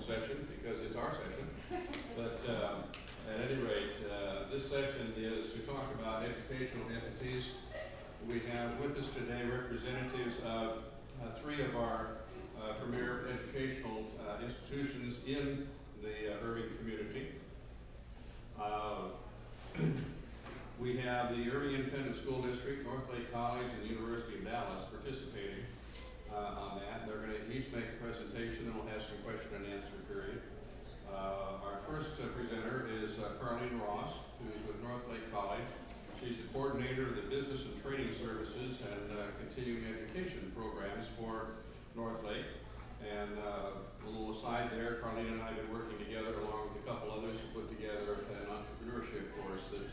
session because it's our session. But at any rate, this session is to talk about educational entities. We have with us today representatives of three of our premier educational institutions in the Irving community. We have the Irving Independent School District, Northlake College, and the University of Dallas participating on that. They're going to each make a presentation, then we'll have some question and answer period. Our first presenter is Carlene Ross, who is with Northlake College. She's the coordinator of the Business and Training Services and Continuing Education programs for Northlake. And a little aside there, Carlene and I have been working together along with a couple others to put together an entrepreneurship course that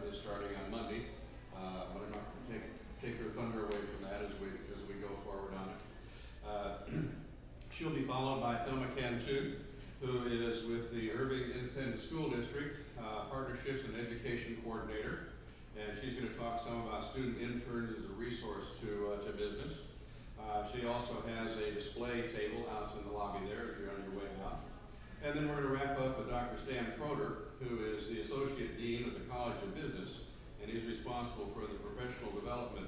is starting on Monday. But I'm not going to take her thunder away from that as we go forward on it. She'll be followed by Thelma Cantu, who is with the Irving Independent School District Partnerships and Education Coordinator. And she's going to talk some about student interns as a resource to business. She also has a display table out in the lobby there as you're on your way out. And then we're going to wrap up with Dr. Stan Kroder, who is the Associate Dean of the College of Business, and he's responsible for the professional development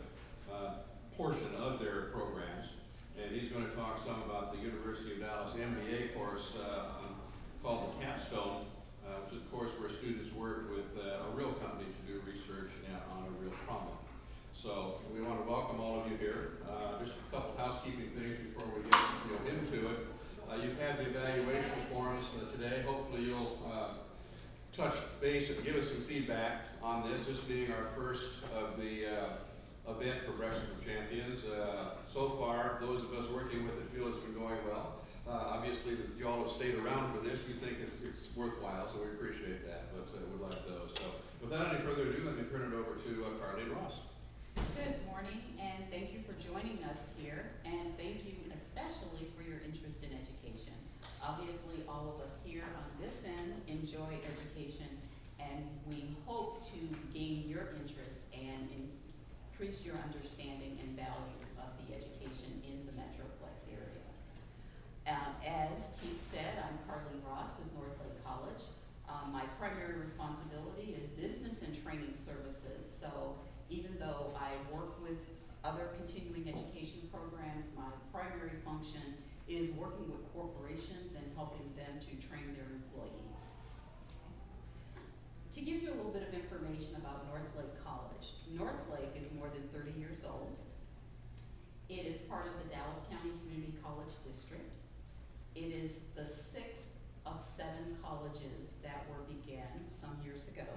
portion of their programs. And he's going to talk some about the University of Dallas MBA course called the Capstone, which is a course where students work with a real company to do research on a real problem. So we want to welcome all of you here. Just a couple housekeeping things before we get into it. You've had the evaluation forums today. Hopefully you'll touch base and give us some feedback on this. This being our first of the event for Breakfast of Champions. So far, those of us working with it feel it's been going well. Obviously, that you all have stayed around for this. We think it's worthwhile, so we appreciate that, but we'd like those. So without any further ado, let me turn it over to Carlene Ross. Good morning, and thank you for joining us here, and thank you especially for your interest in education. Obviously, all of us here on this end enjoy education, and we hope to gain your interest and increase your understanding and value of the education in the Metroplex area. As Keith said, I'm Carlene Ross with Northlake College. My primary responsibility is business and training services. So even though I work with other continuing education programs, my primary function is working with corporations and helping them to train their employees. To give you a little bit of information about Northlake College, Northlake is more than 30 years old. It is part of the Dallas County Community College District. It is the 6th of 7 colleges that were began some years ago.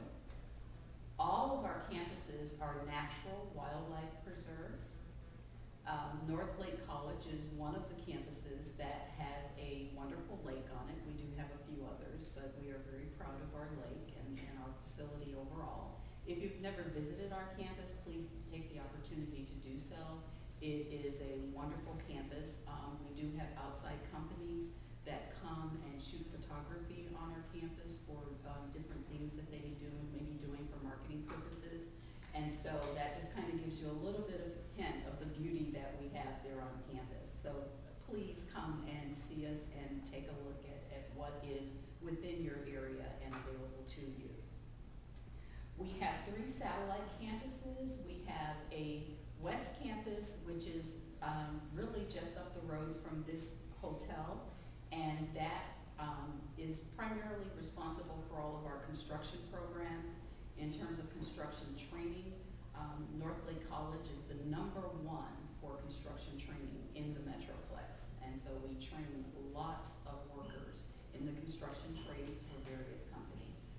All of our campuses are natural wildlife preserves. Northlake College is one of the campuses that has a wonderful lake on it. We do have a few others, but we are very proud of our lake and our facility overall. If you've never visited our campus, please take the opportunity to do so. It is a wonderful campus. We do have outside companies that come and shoot photography on our campus for different things that they may be doing for marketing purposes. And so that just kind of gives you a little bit of a hint of the beauty that we have there on campus. So please come and see us and take a look at what is within your area and available to you. We have 3 satellite campuses. We have a West Campus, which is really just up the road from this hotel, and that is primarily responsible for all of our construction programs. In terms of construction training, Northlake College is the #1 for construction training in the Metroplex, and so we train lots of workers in the construction trades for various companies.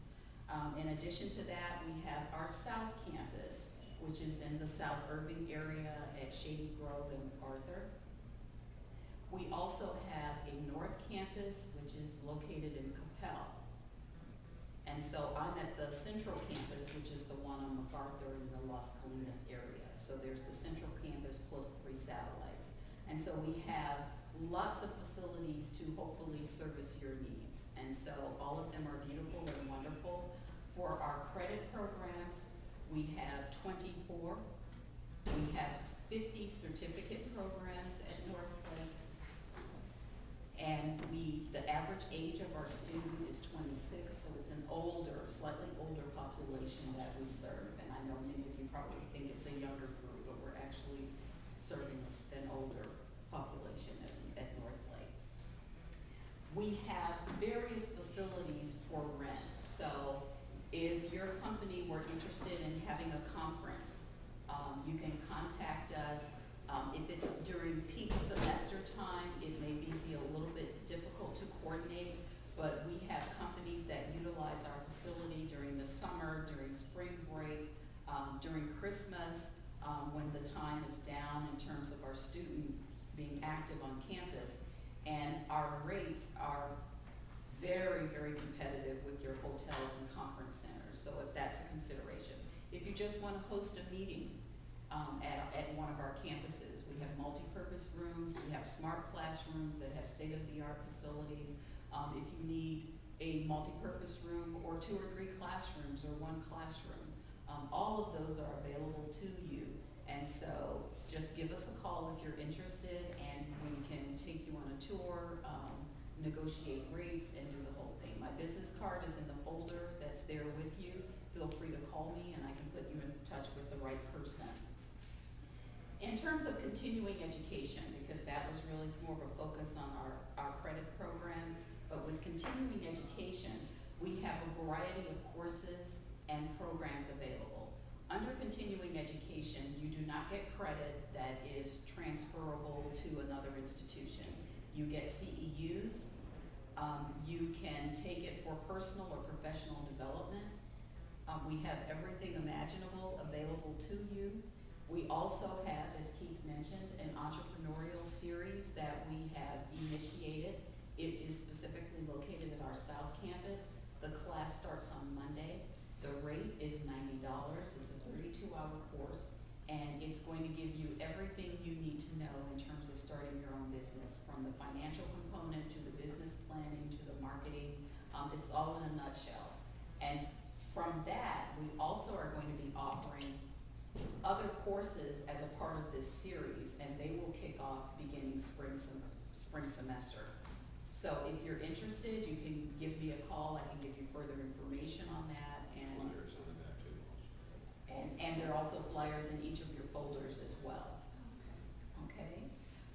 In addition to that, we have our South Campus, which is in the South Irving area at Shady Grove and Arthur. We also have a North Campus, which is located in Capel. And so I'm at the Central Campus, which is the one on MacArthur in the Las Colinas area. So there's the Central Campus plus 3 satellites. And so we have lots of facilities to hopefully service your needs. And so all of them are beautiful and wonderful. For our credit programs, we have 24. We have 50 certificate programs at Northlake. And the average average age of our student is 26, so it's an older, slightly older population that we serve. And I know many of you probably think it's a younger group, but we're actually serving an older population at North Lake. We have various facilities for rent. So if your company were interested in having a conference, you can contact us. If it's during peak semester time, it may be a little bit difficult to coordinate, but we have companies that utilize our facility during the summer, during spring break, during Christmas, when the time is down in terms of our students being active on campus. And our rates are very, very competitive with your hotels and conference centers, so if that's a consideration. If you just want to host a meeting at one of our campuses, we have multi-purpose rooms, we have smart classrooms that have state-of-the-art facilities. If you need a multi-purpose room or 2 or 3 classrooms or 1 classroom, all of those are available to you. And so just give us a call if you're interested, and we can take you on a tour, negotiate rates, and do the whole thing. My business card is in the folder that's there with you. Feel free to call me and I can put you in touch with the right person. In terms of continuing education, because that was really more of a focus on our credit programs, but with continuing education, we have a variety of courses and programs available. Under continuing education, you do not get credit that is transferable to another institution. You get CEUs. You can take it for personal or professional development. We have everything imaginable available to you. We also have, as Keith mentioned, an entrepreneurial series that we have initiated. It is specifically located at our South Campus. The class starts on Monday. The rate is $90. It's a 32-hour course, and it's going to give you everything you need to know in terms of starting your own business, from the financial component to the business planning to the marketing. It's all in a nutshell. And from that, we also are going to be offering other courses as a part of this series, and they will kick off beginning spring semester. So if you're interested, you can give me a call. I can give you further information on that. And Flyers on that too. and there are also flyers in each of your folders as well. Okay.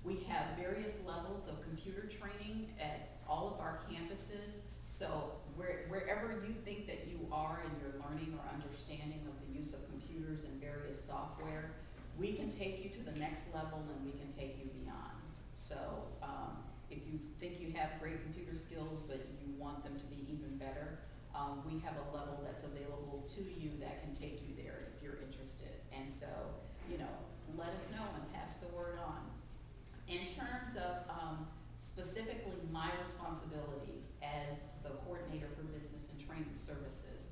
We have various levels of computer training at all of our campuses. So wherever you think that you are in your learning or understanding of the use of computers and various software, we can take you to the next level and we can take you beyond. So if you think you have great computer skills but you want them to be even better, we have a level that's available to you that can take you there if you're interested. And so, let us know and pass the word on. In terms of specifically my responsibilities as the coordinator for business and training services,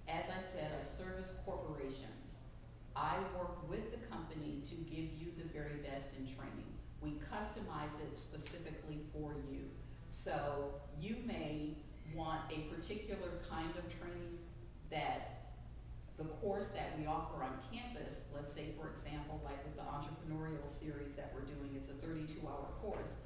as I said, I service corporations. I work with the company to give you the very best in training. We customize it specifically for you. So you may want a particular kind of training that the course that we offer on campus, let's say for example, like with the entrepreneurial series that we're doing, it's a 32-hour course.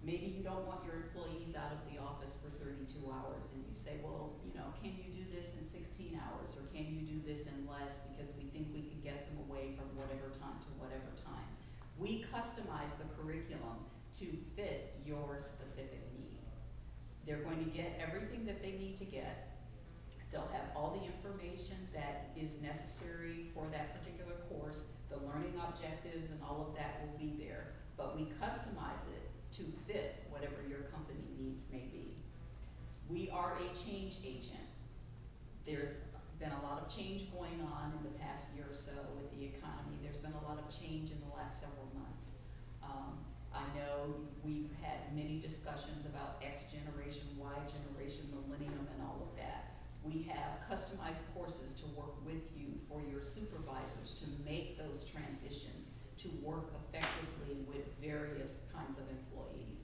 Maybe you don't want your employees out of the office for 32 hours and you say, well, can you do this in 16 hours or can you do this in less because we think we can get them away from whatever time to whatever time. We customize the curriculum to fit your specific need. They're going to get everything that they need to get. They'll have all the information that is necessary for that particular course. The learning objectives and all of that will be there, but we customize it to fit whatever your company needs may be. We are a change agent. There's been a lot of change going on in the past year or so with the economy. There's been a lot of change in the last several months. I know we've had many discussions about X generation, Y generation, millennium, and all of that. We have customized courses to work with you for your supervisors to make those transitions to work effectively with various kinds of employees.